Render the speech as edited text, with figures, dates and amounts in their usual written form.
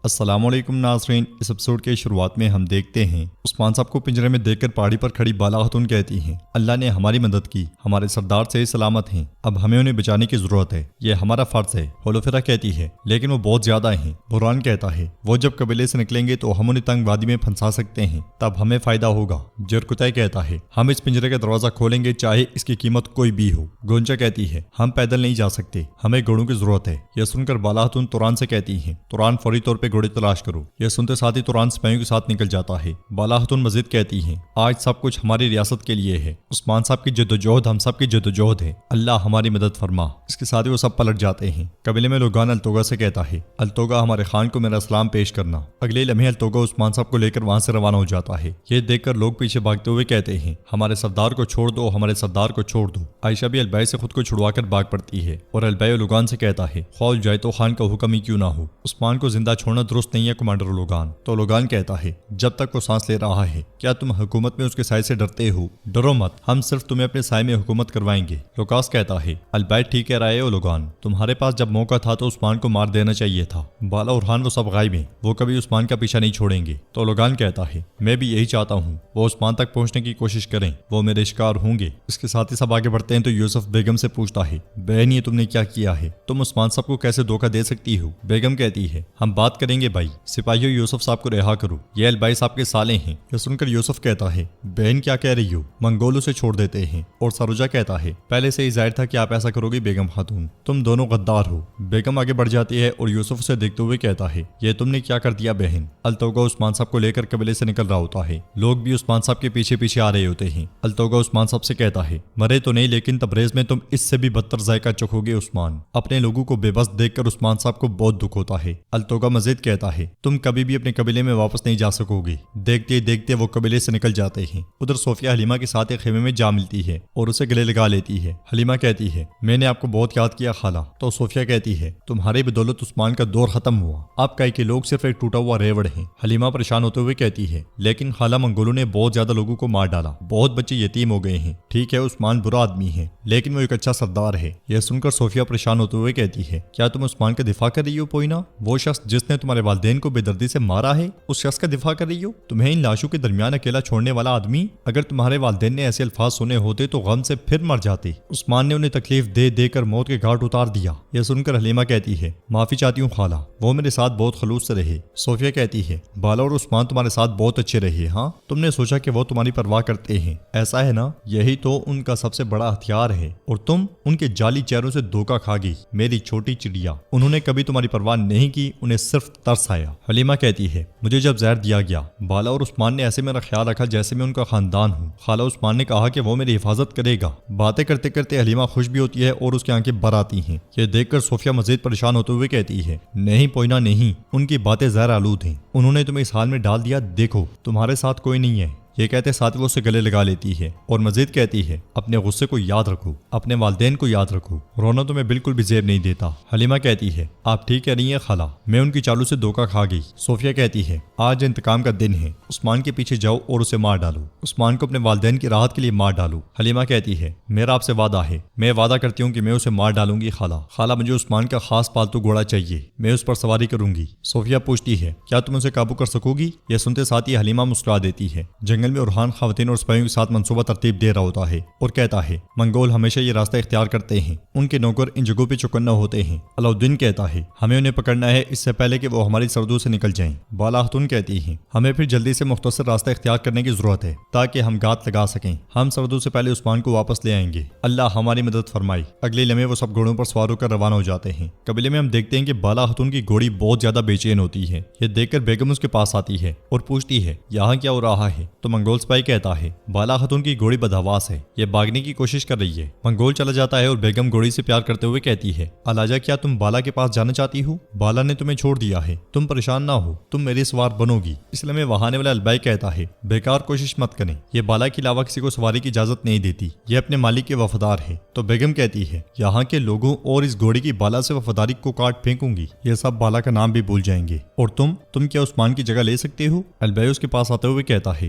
السلام علیکم ناظرین، اس ایپیسوڈ کے شروعات میں ہم دیکھتے ہیں عثمان صاحب کو پنجرے میں دیکھ کر پہاڑی پر کھڑی بالا خاتون کہتی ہیں اللہ نے ہماری مدد کی، ہمارے سردار سے سلامت ہیں، اب ہمیں انہیں بچانے کی ضرورت ہے، یہ ہمارا فرض ہے۔ ہولوفیرا کہتی ہے لیکن وہ بہت زیادہ ہیں۔ برہان کہتا ہے وہ جب قبیلے سے نکلیں گے تو ہم انہیں تنگ وادی میں پھنسا سکتے ہیں، تب ہمیں فائدہ ہوگا۔ جرکتائی کہتا ہے ہم اس پنجرے کا دروازہ کھولیں گے چاہے اس کی قیمت کوئی بھی ہو۔ گونچا کہتی ہے ہم پیدل نہیں جا سکتے، ہمیں گھوڑوں کی ضرورت ہے۔ یہ سن کر بالا خاتون توران سے کہتی ہیں توران فوری طور پہ گھوڑے تلاش کرو۔ یہ سنتے ساتھ ہی توران سپاہیوں کے ساتھ نکل جاتا ہے۔ بالا خاتون مزید کہتی ہیں آج سب کچھ ہماری ریاست کے لیے ہے، عثمان صاحب کی جدوجہد ہم سب کی جدوجہد ہے، اللہ ہماری مدد فرما۔ اس کے ساتھ ہی وہ سب پلٹ جاتے ہیں۔ قبیلے میں لوگان التوگا سے کہتا ہے التوگا ہمارے خان کو میرا سلام پیش کرنا۔ اگلے لمحے التوگا عثمان صاحب کو لے کر وہاں سے روانہ ہو جاتا ہے۔ یہ دیکھ کر لوگ پیچھے بھاگتے ہوئے کہتے ہیں ہمارے سردار کو چھوڑ دو، ہمارے سردار کو چھوڑ دو۔ عائشہ بھی البائی سے خود کو چھڑوا کر بھاگ پڑتی ہے اور البائی لوگان سے کہتا ہے خواہ جائے تو خان کا حکم ہی کیوں نہ ہو، عثمان کو زندہ چھوڑنا درست نہیں ہے کمانڈر لوگان۔ تو لوگان کہتا ہے جب تک وہ سانس لے رہا ہے کیا تم حکومت میں اس کے سائے سے ڈرتے ہو؟ ڈرو مت، ہم صرف تمہیں اپنے سائے میں حکومت کروائیں گے۔ لوکاس کہتا ہے البائی ٹھیک کہہ رہے ہو لوگان، تمہارے پاس جب موقع تھا تو عثمان کو مار دینا چاہیے تھا۔ بالا اور خان وہ سب غائب ہیں، وہ کبھی عثمان کا پیچھا نہیں چھوڑیں گے۔ تو لوگان کہتا ہے میں بھی یہی چاہتا ہوں، وہ عثمان تک پہنچنے کی کوشش کریں، وہ میرے شکار ہوں گے۔ اس کے ساتھ ہی سب آگے بڑھتے ہیں تو یوسف بیگم سے پوچھتا ہے بہن یہ تم نے کیا کیا ہے؟ تم عثمان صاحب کو کیسے دھوکہ دے سکتی ہو؟ بیگم کہتی ہے ہم بات کریں گے بھائی، سپاہیوں یوسف صاحب کو رہا کرو، یہ البائی صاحب کے سالے ہیں۔ یہ سن کر یوسف کہتا ہے بہن کیا کہہ رہی ہو، منگولوں سے چھوڑ دیتے ہیں۔ اور سروجا کہتا ہے پہلے سے ہی ظاہر تھا کہ آپ ایسا کرو گی بیگم خاتون، تم دونوں غدار ہو۔ بیگم آگے بڑھ جاتی ہے اور یوسف سے دیکھتے ہوئے کہتا ہے یہ تم نے کیا کر دیا بہن؟ التوگا عثمان صاحب کو لے کر قبیلے سے نکل رہا ہوتا ہے، لوگ بھی عثمان صاحب کے پیچھے پیچھے آ رہے ہوتے ہیں۔ التوگا عثمان صاحب سے کہتا ہے مرے تو نہیں لیکن تبریز میں تم اس سے بھی بدتر ذائقہ چکھو گے عثمان۔ اپنے لوگوں کو بے بس دیکھ کر عثمان صاحب کو بہت دکھ ہوتا ہے۔ التوگا مزید کہتا ہے تم کبھی بھی اپنے قبیلے میں واپس نہیں جا سکو گے۔ دیکھتے دیکھتے وہ قبیلے سے نکل جاتے ہیں۔ ادھر صوفیہ حلیمہ کے ساتھ ایک خیمے میں جا ملتی ہے اور اسے گلے لگا لیتی ہے۔ حلیمہ کہتی ہے میں نے آپ کو بہت یاد کیا خالہ۔ تو صوفیہ کہتی ہے تمہاری بدولت عثمان کا دور ختم ہوا، آپ کا کے لوگ صرف ایک ٹوٹا ہوا ریوڑ ہیں۔ حلیمہ پریشان ہوتے ہوئے کہتی ہے لیکن خالہ منگولوں نے بہت زیادہ لوگوں کو مار ڈالا، بہت بچے یتیم ہو گئے ہیں۔ ٹھیک ہے عثمان برا آدمی ہے لیکن وہ ایک اچھا سردار ہے۔ یہ سن کر صوفیہ پریشان ہوتے ہوئے کہتی ہے کیا تم عثمان کا دفاع کر رہی ہو پوئینا؟ وہ شخص جس نے تمہارے والدین کو بے دردی سے مارا ہے اس شخص کا دفاع کر رہی ہو؟ تمہیں ان لاشوں کے درمیان اکیلا چھوڑنے والا آدمی، اگر تمہارے والدین نے ایسے الفاظ سنے ہوتے تو غم سے پھر مر جاتے۔ عثمان نے انہیں تکلیف دے دے کر موت کے گھاٹ اتار دیا۔ یہ سن کر حلیمہ کہتی ہے معافی چاہتی ہوں خالہ، وہ میرے ساتھ بہت خلوص سے رہے۔ صوفیہ کہتی ہے بالا اور عثمان تمہارے ساتھ بہت اچھے رہے، ہاں تم نے سوچا کہ وہ تمہاری پرواہ کرتے ہیں، ایسا ہے نا؟ یہی تو ان کا سب سے بڑا ہتھیار ہے اور تم ان کے جعلی چہروں سے دھوکہ کھا گئی میری چھوٹی چڑیا۔ انہوں نے کبھی تمہاری پرواہ نہیں کی، انہیں صرف ترس آیا۔ حلیمہ کہتی ہے مجھے جب زہر دیا گیا بالا اور عثمان نے ایسے میرا خیال رکھا جیسے میں ان کا خاندان ہوں۔ خالہ عثمان نے کہا کہ وہ میری حفاظت کرے گا۔ باتیں کرتے کرتے حلیمہ خوش بھی ہوتی ہے اور اس کی آنکھیں بھر آتی ہیں۔ یہ دیکھ کر صوفیہ مزید پریشان ہوتے ہوئے کہتی ہے نہیں پوئینا نہیں، ان کی باتیں زہر آلود ہیں، انہوں نے تمہیں اس حال میں ڈال دیا، دیکھو تمہارے ساتھ کوئی نہیں ہے۔ یہ کہتے ساتھ وہ اسے گلے لگا لیتی ہے اور مزید کہتی ہے اپنے غصے کو یاد رکھو، اپنے والدین کو یاد رکھو، رونا تمہیں بالکل بھی زیب نہیں دیتا۔ حلیمہ کہتی ہے آپ ٹھیک کہہ رہی ہیں خالہ، میں ان کی چالوں سے دھوکہ کھا گئی۔ صوفیہ کہتی ہے آج انتقام کا دن ہے، عثمان کے پیچھے جاؤ اور اسے مار ڈالو، عثمان کو اپنے والدین کی راحت کے لیے مار ڈالو۔ حلیمہ کہتی ہے میرا آپ سے وعدہ ہے، میں وعدہ کرتی ہوں کہ میں اسے مار ڈالوں گی خالہ۔ خالہ مجھے عثمان کا خاص پالتو گھوڑا چاہیے، میں اس پر سواری کروں گی۔ صوفیہ پوچھتی ہے کیا تم اسے قابو کر سکو گی؟ یہ سنتے ساتھ ہی حلیمہ مسکرا دیتی ہے۔ جنگل میں اورحان خواتین اور سپاہیوں کے ساتھ منصوبہ ترتیب دے رہا ہوتا ہے اور کہتا ہے منگول ہمیشہ یہ راستہ اختیار کرتے ہیں، ان کے نوکر ان جگہوں پہ چوکنا ہوتے ہیں۔ علاؤالدین کہتا ہے ہمیں انہیں پکڑنا ہے اس سے پہلے کہ وہ ہماری سردوں سے نکل جائیں۔ بالا خاتون کہتی ہیں ہمیں پھر جلدی سے مختصر راستہ اختیار کرنے کی ضرورت ہے تاکہ ہم گھات لگا سکیں، ہم سردوں سے پہلے عثمان کو واپس لے آئیں گے، اللہ ہماری مدد فرمائے۔ اگلے لمحے وہ سب گھوڑوں پر سوار ہو کر روانہ ہو جاتے ہیں۔ قبیلے میں ہم دیکھتے ہیں کہ بالا خاتون کی گھوڑی بہت زیادہ بے چین ہوتی ہے۔ یہ دیکھ کر بیگم اس کے پاس آتی ہے اور پوچھتی ہے یہاں کیا ہو رہا ہے؟ تو منگول سپاہی کہتا ہے بالا خاتون کی گھوڑی بدحواس ہے، یہ بھاگنے کی کوشش کر رہی ہے۔ منگول چلا جاتا ہے اور بیگم گھوڑی سے پیار کرتے ہوئے کہتی ہے الاجا کیا تم بالا کے پاس جانا چاہتی ہو؟ بالا نے تمہیں چھوڑ دیا ہے، تم پریشان نہ ہو، تم میری سوار بنو گی۔ اس لمحے وہاں آنے والا البائی کہتا ہے بیکار کوشش مت کریں، یہ بالا کے علاوہ کسی کو سواری کی اجازت نہیں دیتی، یہ اپنے مالک کے وفادار ہے۔ تو بیگم کہتی ہے یہاں کے لوگوں اور اس گھوڑے کی بالا سے وفاداری کو کاٹ پھینکوں گی، یہ سب بالا کا نام بھی بھول جائیں گے۔ اور تم کیا عثمان کی جگہ لے سکتے ہو؟ البائی اس کے پاس آتے ہوئے کہتا ہے